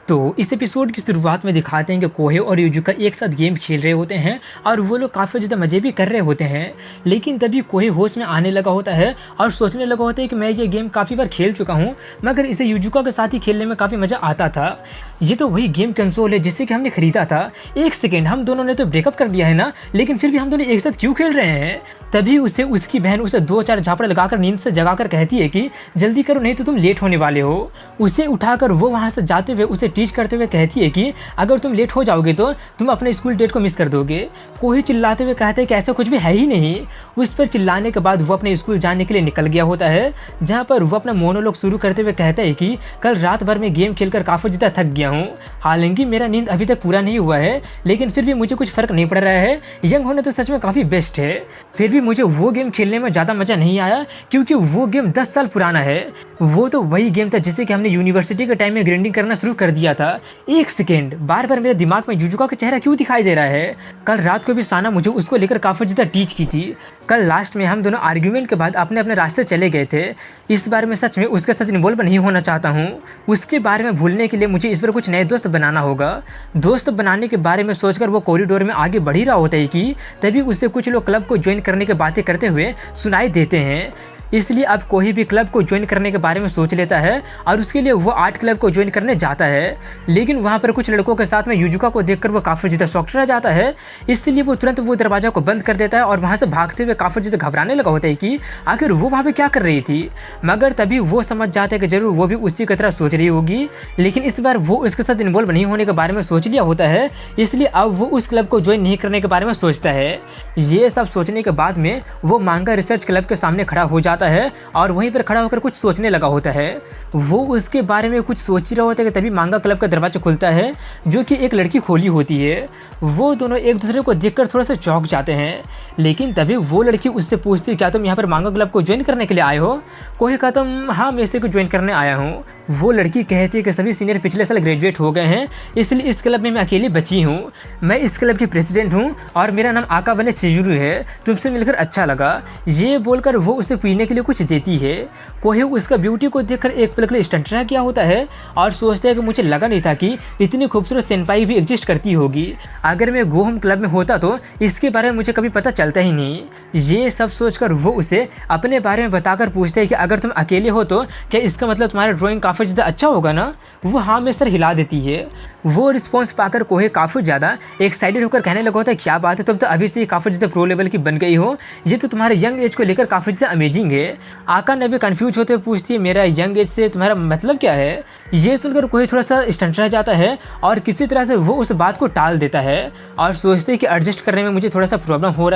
तो इस एपिसोड की शुरुआत में दिखाते हैं कि कोहे और युजुका एक साथ गेम खेल रहे होते हैं और वो लोग काफ़ी ज़्यादा मज़े भी कर रहे होते हैं। लेकिन तभी कोहे होश में आने लगा होता है और सोचने लगा होता है कि मैं ये गेम काफ़ी बार खेल चुका हूँ, मगर इसे युजुका के साथ ही खेलने में काफ़ी मज़ा आता था। ये तो वही गेम कंसोल है जिससे कि हमने खरीदा था। एक सेकेंड, हम दोनों ने तो ब्रेकअप कर दिया है ना, लेकिन फिर भी हम दोनों एक साथ क्यों खेल रहे हैं? तभी उसे उसकी बहन उसे 2-4 झापड़ लगाकर नींद से जगाकर कहती है कि जल्दी करो नहीं तो तुम लेट होने वाले हो। उसे उठाकर वो वहाँ से जाते हुए उसे टीच करते हुए कहती है कि अगर तुम लेट हो जाओगे तो तुम अपने स्कूल डेट को मिस कर दोगे। कोही चिल्लाते हुए कहते हैं कि ऐसा कुछ भी है ही नहीं। उस पर चिल्लाने के बाद वो अपने स्कूल जाने के लिए निकल गया होता है, जहाँ पर वो अपना मोनोलॉग शुरू करते हुए कहता है कि कल रात भर में गेम खेलकर काफ़ी ज़्यादा थक गया हूँ। हालांकि मेरा नींद अभी तक पूरा नहीं हुआ है, लेकिन फिर भी मुझे कुछ फ़र्क नहीं पड़ रहा है। यंग होना तो सच में काफ़ी बेस्ट है। फिर भी मुझे वो गेम खेलने में ज़्यादा मज़ा नहीं आया क्योंकि वो गेम 10 साल पुराना है। वो तो वही गेम था जिसे कि हमने यूनिवर्सिटी के टाइम में ग्राइंडिंग करना शुरू कर दिया था। एक सेकेंड, बार बार मेरे दिमाग में युजुका का चेहरा क्यों दिखाई दे रहा है? कल रात को भी साना मुझे उसको लेकर काफ़ी ज़्यादा टीच की थी। कल लास्ट में हम दोनों आर्ग्यूमेंट के बाद अपने अपने रास्ते चले गए थे। इस बार मैं सच में उसके साथ इन्वॉल्व नहीं होना चाहता हूँ। उसके बारे में भूलने के लिए मुझे इस बार कुछ नए दोस्त बनाना होगा। दोस्त बनाने के बारे में सोचकर वो कॉरिडोर में आगे बढ़ ही रहा होता है कि तभी उससे कुछ लोग क्लब को ज्वाइन करने की बातें करते हुए सुनाई देते हैं। इसलिए अब कोई भी क्लब को ज्वाइन करने के बारे में सोच लेता है और उसके लिए वो आर्ट क्लब को ज्वाइन करने जाता है। लेकिन वहाँ पर कुछ लड़कों के साथ में युजुका को देखकर वो काफ़ी ज़्यादा शॉक्ड रह जाता है। इसलिए वो तुरंत वो दरवाज़ा को बंद कर देता है और वहाँ से भागते हुए काफ़ी ज़्यादा घबराने लगा होता है कि आखिर वो वहाँ पर क्या कर रही थी। मगर तभी वो समझ जाता है कि ज़रूर वो भी उसी की तरह सोच रही होगी, लेकिन इस बार वो उसके साथ इन्वॉल्व नहीं होने के बारे में सोच लिया होता है। इसलिए अब वो उस क्लब को ज्वाइन नहीं करने के बारे में सोचता है। ये सब सोचने के बाद में वो मांगा रिसर्च क्लब के सामने खड़ा हो जाता है और वहीं पर खड़ा होकर कुछ सोचने लगा होता है। वो उसके बारे में कुछ सोच ही रहा होता है कि तभी मांगा क्लब का दरवाजा खुलता है, जो कि एक लड़की खोली होती है। वो दोनों एक दूसरे को देखकर थोड़ा सा चौंक जाते हैं, लेकिन तभी वो लड़की उससे पूछती है क्या तुम यहाँ पर मांगा क्लब को ज्वाइन करने के लिए आए हो? कोई कहता हाँ, मैं इसी को ज्वाइन करने आया हूँ। वो लड़की कहती है कि सभी सीनियर पिछले साल ग्रेजुएट हो गए हैं, इसलिए इस क्लब में मैं अकेली बची हूँ। मैं इस क्लब की प्रेसिडेंट हूँ और मेरा नाम आकाबाने चिजुरू है। तुमसे मिलकर अच्छा लगा। ये बोलकर वो उसे पीने के लिए कुछ देती है। कोई उसका ब्यूटी को देखकर एक पल के लिए स्टंट रह गया होता है और सोचता है कि मुझे लगा नहीं था कि इतनी खूबसूरत सेनपाई भी एग्जिस्ट करती होगी। अगर मैं गो होम क्लब में होता तो इसके बारे में मुझे कभी पता चलता ही नहीं। ये सब सोचकर वो उसे अपने बारे में बताकर पूछते हैं कि अगर तुम अकेले हो तो क्या इसका मतलब तुम्हारा ड्राइंग काफ़ी ज़्यादा अच्छा होगा ना? वो हाँ में सर हिला देती है। वो रिस्पॉन्स पाकर कोहे काफ़ी ज़्यादा एक्साइटेड होकर कहने लगा होता है क्या बात है, तुम तो अभी से काफ़ी ज़्यादा प्रो लेवल की बन गई हो। ये तो तुम्हारे यंग एज को लेकर काफ़ी ज़्यादा अमेजिंग है। आका ने भी कन्फ्यूज होते हुए पूछती है मेरा यंग एज से तुम्हारा मतलब क्या है? ये सुनकर कोई थोड़ा सा स्टंट रह जाता है और किसी तरह से वो उस बात को टाल देता है और सोचते हैं कि एडजस्ट करने में मुझे थोड़ा सा प्रॉब्लम हो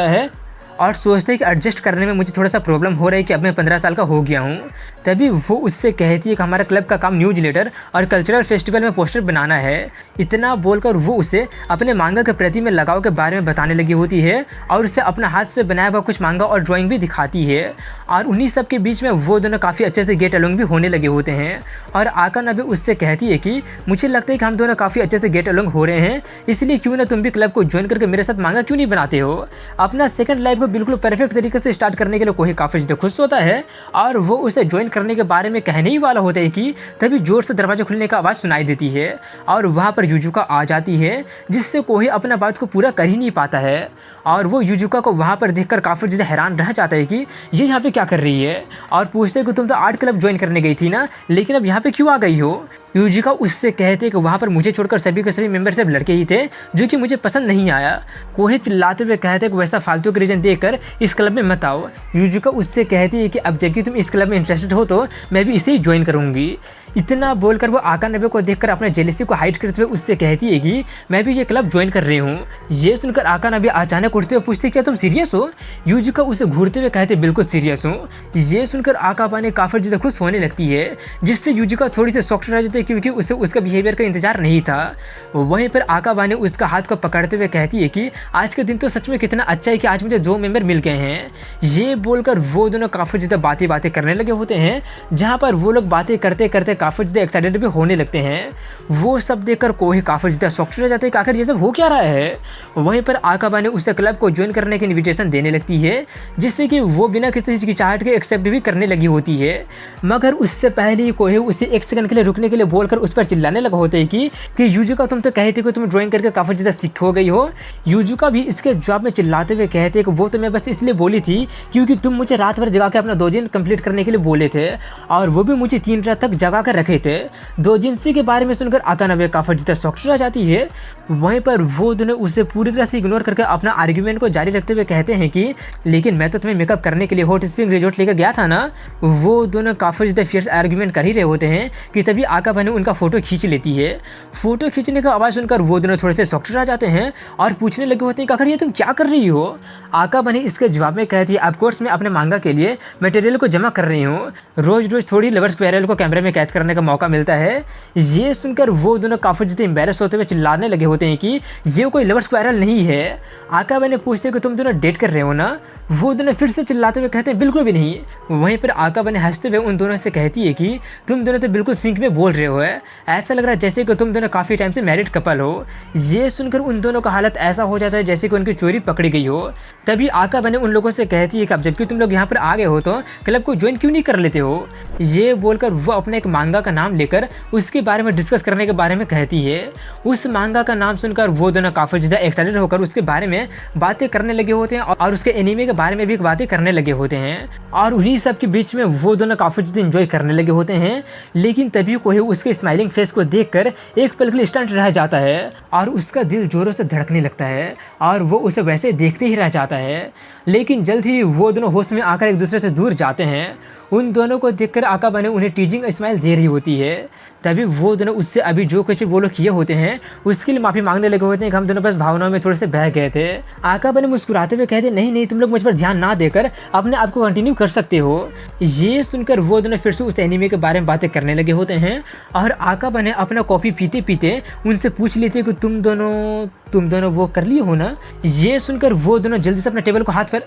रहा है कि अब मैं 15 साल का हो गया हूँ। तभी वो उससे कहती है कि हमारा क्लब का काम न्यूज लेटर और कल्चरल फेस्टिवल में पोस्टर बनाना है। इतना बोलकर वो उसे अपने मांगा के प्रति में लगाव के बारे में बताने लगी होती है और उसे अपना हाथ से बनाया हुआ कुछ मांगा और ड्राइंग भी दिखाती है। और उन्हीं सब के बीच में वो दोनों काफ़ी अच्छे से गेट अलोंग भी होने लगे होते हैं। और आका ने भी उससे कहती है कि मुझे लगता है कि हम दोनों काफ़ी अच्छे से गेट अलोंग हो रहे हैं, इसलिए क्यों ना तुम भी क्लब को ज्वाइन करके मेरे साथ मांगा क्यों नहीं बनाते हो? अपना सेकंड लाइफ को बिल्कुल परफेक्ट तरीके से स्टार्ट करने के लिए कोई काफ़ी ज़्यादा खुश होता है और वो उसे ज्वाइन करने के बारे में कहने ही वाला होता है कि तभी जोर से दरवाजा खुलने का आवाज़ सुनाई देती है और वहाँ पर युजुका आ जाती है, जिससे कोई अपना बात को पूरा कर ही नहीं पाता है। और वो युजुका को वहाँ पर देखकर काफ़ी ज़्यादा हैरान रह जाता है कि ये यहाँ पे क्या कर रही है, और पूछते हैं कि तुम तो आर्ट क्लब ज्वाइन करने गई थी ना, लेकिन अब यहाँ पे क्यों आ गई हो? युजिका उससे कहते कि वहाँ पर मुझे छोड़कर सभी के सभी मेंबर सिर्फ लड़के ही थे, जो कि मुझे पसंद नहीं आया। कोहे चिल्लाते हुए कहते कि वैसा फालतू के रीजन देकर इस क्लब में मत आओ। युजिका उससे कहती है कि अब जबकि तुम इस क्लब में इंटरेस्टेड हो तो मैं भी इसे ही ज्वाइन करूँगी। इतना बोलकर वो आका नबे को देखकर अपने जेलसी को हाइड करते हुए उससे कहती है कि मैं भी ये क्लब ज्वाइन कर रही हूँ। ये सुनकर आका नबे अचानक उठते हुए पूछते क्या तुम सीरियस हो? युजिका उसे घूरते हुए कहते बिल्कुल सीरियस हूँ। ये सुनकर आकाबाने काफ़ी ज़्यादा खुश होने लगती है, जिससे युजिका थोड़ी सी शॉक्ड रह जाती है क्योंकि उसे उसका बिहेवियर का इंतजार नहीं था। वहीं पर आकाबाने उसका हाथ को पकड़ते हुए कहती है कि आज के दिन तो सच में कितना अच्छा है कि आज मुझे 2 मेंबर मिल गए हैं। ये बोलकर वो दोनों काफ़ी ज़्यादा बातें करने लगे होते हैं, जहाँ पर वो लोग बातें करते करते काफ़ी ज़्यादा एक्साइटेड भी होने लगते हैं। वो सब देखकर कोही काफ़ी ज़्यादा शॉक्ड रह जाते हैं कि आखिर ये सब हो क्या रहा है। वहीं पर आकाबा ने उसे क्लब को ज्वाइन करने की इन्विटेशन देने लगती है, जिससे कि वो बिना किसी हिचकिचाहट के एक्सेप्ट भी करने लगी होती है। मगर उससे पहले ही कोही उसे एक सेकंड के लिए रुकने के लिए बोलकर उस पर चिल्लाने लगा होता है कि यूजुका तुम तो कहते कि तुम ड्राइंग करके काफ़ी ज़्यादा सीख हो गई हो। यूजुका भी इसके जवाब में चिल्लाते हुए कहते कि वो तो मैं बस इसलिए बोली थी क्योंकि तुम मुझे रात भर जगा के अपना दोजिन कंप्लीट करने के लिए बोले थे, और वो भी मुझे 3 रात तक जगा कर रखे थे। दोजिन्सी के बारे में सुनकर अकाने काफ़ी ज़्यादा शॉक्ड रह जाती है। वहीं पर वो दोनों उसे पूरी तरह से इग्नोर करके अपना आर्ग्यूमेंट को जारी रखते हुए कहते हैं कि लेकिन मैं तो तुम्हें मेकअप करने के लिए हॉट स्प्रिंग रिजॉर्ट लेकर गया था ना। वो दोनों काफ़ी ज़्यादा फियर्स आर्ग्यूमेंट कर ही रहे होते हैं कि तभी आकाबा ने उनका फ़ोटो खींच लेती है। फ़ोटो खींचने का आवाज़ सुनकर वो दोनों थोड़े से शॉक्ड रह जाते हैं और पूछने लगे होते हैं कि आखिर ये तुम क्या कर रही हो। आकाबा ने इसके जवाब में कहती है ऑफकोर्स मैं अपने मांगा के लिए मटेरियल को जमा कर रही हूँ। रोज़ रोज़ थोड़ी लवर स्क्वायरल को कैमरे में कैद करने का मौका मिलता है। ये सुनकर वो दोनों काफ़ी ज़्यादा एम्बेरस होते हुए चिल्लाने लगे होते हैं कि ये कोई लवर स्क्वायरल नहीं है। आकाबा ने पूछते कि तुम दोनों डेट कर रहे हो ना। वो दोनों फिर से चिल्लाते हुए कहते हैं बिल्कुल भी नहीं। वहीं पर आकाबा ने हंसते हुए उन दोनों से कहती है कि तुम दोनों तो बिल्कुल सिंक में बोल रहे हो, ऐसा लग रहा है जैसे कि तुम दोनों काफ़ी टाइम से मैरिड कपल हो। ये सुनकर उन दोनों का हालत ऐसा हो जाता है जैसे कि उनकी चोरी पकड़ी गई हो। तभी आकाबा ने उन लोगों से कहती है कि अब जबकि तुम लोग यहाँ पर आ गए हो तो क्लब को ज्वाइन क्यों नहीं कर लेते हो। ये बोलकर वो अपने एक मांगा का नाम लेकर उसके बारे में डिस्कस करने के बारे में कहती है। उस मांगा का नाम सुनकर वो दोनों काफ़ी ज़्यादा एक्साइटेड होकर उसके बारे में बातें करने लगे होते हैं और उसके एनीमे के बारे में भी बातें करने लगे होते हैं। और उन्हीं सब के बीच में वो दोनों काफ़ी ज़्यादा एंजॉय करने लगे होते हैं। लेकिन तभी कोई उसके स्माइलिंग फेस को देखकर एक पल के लिए स्टंट रह जाता है और उसका दिल जोरों से धड़कने लगता है और वो उसे वैसे देखते ही रह जाता है। लेकिन जल्द ही वो दोनों होश में आकर एक दूसरे से दूर जाते हैं। उन दोनों को देखकर आकाबा ने उन्हें टीजिंग स्माइल दे रही होती है। तभी वो दोनों उससे अभी जो कुछ भी वो लोग किए होते हैं उसके लिए माफ़ी मांगने लगे होते हैं कि हम दोनों बस भावनाओं में थोड़े से बह गए थे। आकाबा ने मुस्कुराते हुए कहते नहीं नहीं, तुम लोग मुझ पर ध्यान ना देकर अपने आप को कंटिन्यू कर सकते हो। ये सुनकर वो दोनों फिर से उस एनीमे के बारे में बातें करने लगे होते हैं और आकाबा ने अपना कॉफ़ी पीते पीते उनसे पूछ लेते हैं कि तुम दोनों वो कर लिए हो ना। ये सुनकर वो दोनों जल्दी से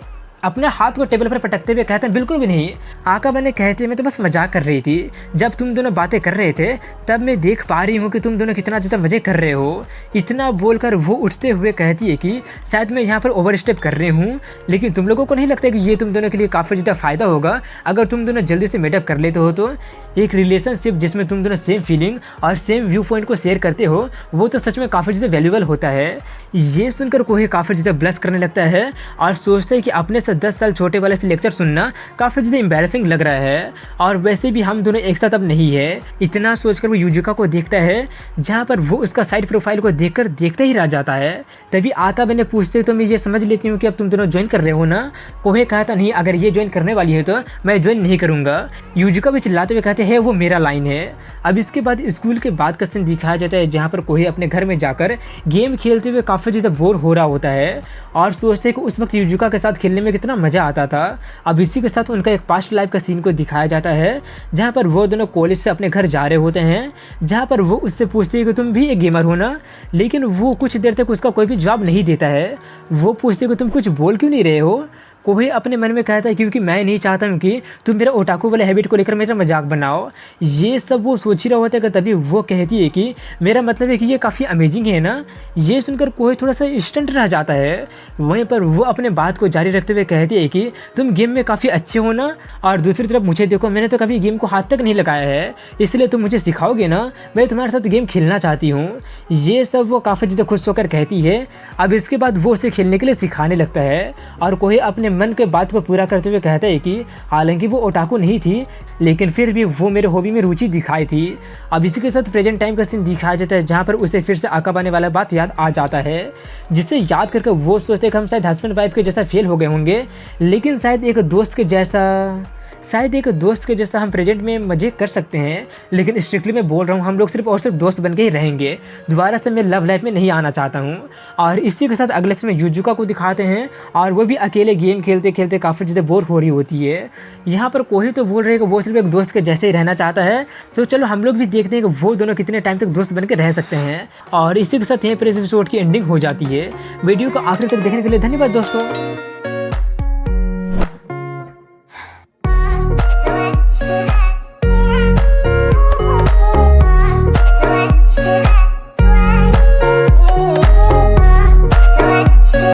अपने हाथ को टेबल पर पटकते हुए कहते हैं बिल्कुल भी नहीं। आकाबा ने कहते मैं तो बस मजाक कर रही थी। जब तुम दोनों बातें कर रहे थे तब मैं देख पा रही हूँ कि तुम दोनों कितना ज़्यादा मज़े कर रहे हो। इतना बोलकर वो उठते हुए कहती है कि शायद मैं यहाँ पर ओवर स्टेप कर रही हूँ, लेकिन तुम लोगों को नहीं लगता कि ये तुम दोनों के लिए काफ़ी ज़्यादा फ़ायदा होगा अगर तुम दोनों जल्दी से मेटअप कर लेते हो तो। एक रिलेशनशिप जिसमें तुम दोनों सेम फीलिंग और सेम व्यू पॉइंट को शेयर करते हो वो तो सच में काफ़ी ज़्यादा वैल्यूबल होता है। ये सुनकर कोई काफ़ी ज़्यादा ब्लश करने लगता है और सोचता है कि अपने से 10 साल छोटे वाले से लेक्चर सुनना काफ़ी ज़्यादा एम्बैरेसिंग लग रहा है और वैसे भी हम दोनों एक साथ अब नहीं है। इतना सोचकर वो यूजुका को देखता है जहाँ पर वो उसका साइड प्रोफाइल को देखकर देखते ही रह जाता है। तभी आकाबा ने पूछते तो मैं ये समझ लेती हूँ कि अब तुम दोनों ज्वाइन कर रहे हो ना। कोहे कहा था नहीं, अगर ये ज्वाइन करने वाली है तो मैं ज्वाइन नहीं करूँगा। यूजुका भी चिल्लाते हुए कहते हैं वो मेरा लाइन है। अब इसके बाद स्कूल के बाद का सीन दिखाया जाता है जहाँ पर कोहे अपने घर में जाकर गेम खेलते हुए काफ़ी ज़्यादा बोर हो रहा होता है और सोचते हैं कि उस वक्त यूजुका के साथ खेलने में कितना मज़ा आता था। अब इसी के साथ उनका एक पास्ट लाइफ का सीन को दिखाया जाता है जहाँ पर वो दोनों कॉलेज से अपने घर जा रहे होते हैं, जहाँ पर वो उससे पूछती है कि तुम भी एक गेमर हो ना। लेकिन वो कुछ देर तक उसका कोई भी जवाब नहीं देता है। वो पूछती है कि तुम कुछ बोल क्यों नहीं रहे हो। कोहे अपने मन में कहता है क्योंकि मैं नहीं चाहता हूँ कि तुम मेरा ओटाकू वाले हैबिट को लेकर मेरा मजाक बनाओ। ये सब वो सोच ही रहा होता है कि तभी वो कहती है कि मेरा मतलब है कि ये काफ़ी अमेजिंग है ना। ये सुनकर कोहे थोड़ा सा इंस्टेंट रह जाता है। वहीं पर वो अपने बात को जारी रखते हुए कहती है कि तुम गेम में काफ़ी अच्छे हो ना, और दूसरी तरफ मुझे देखो, मैंने तो कभी गेम को हाथ तक नहीं लगाया है, इसलिए तुम मुझे सिखाओगे ना, मैं तुम्हारे साथ गेम खेलना चाहती हूँ। ये सब वो काफ़ी ज़्यादा खुश होकर कहती है। अब इसके बाद वो उसे खेलने के लिए सिखाने लगता है और कोहे अपने मन के बात को पूरा करते हुए कहता है कि हालांकि वो ओटाकू नहीं थी लेकिन फिर भी वो मेरे हॉबी में रुचि दिखाई थी। अब इसी के साथ प्रेजेंट टाइम का सीन दिखाया जाता है जहाँ पर उसे फिर से आकाबाने वाला बात याद आ जाता है, जिसे याद करके वो सोचते हैं कि हम शायद हस्बैंड वाइफ के जैसा फेल हो गए होंगे, लेकिन शायद एक दोस्त के जैसा हम प्रेजेंट में मजे कर सकते हैं। लेकिन स्ट्रिक्टली मैं बोल रहा हूँ हम लोग सिर्फ और सिर्फ दोस्त बन के ही रहेंगे, दोबारा से मैं लव लाइफ में नहीं आना चाहता हूँ। और इसी के साथ अगले समय यूजुका को दिखाते हैं और वो भी अकेले गेम खेलते खेलते काफ़ी ज़्यादा बोर हो रही होती है। यहाँ पर कोई तो बोल रहे हैं कि वो सिर्फ एक दोस्त के जैसे ही रहना चाहता है, तो चलो हम लोग भी देखते हैं कि वो दोनों कितने टाइम तक दोस्त बन के रह सकते हैं। और इसी के साथ यहीं पर इस एपिसोड की एंडिंग हो जाती है। वीडियो को आखिर तक देखने के लिए धन्यवाद दोस्तों।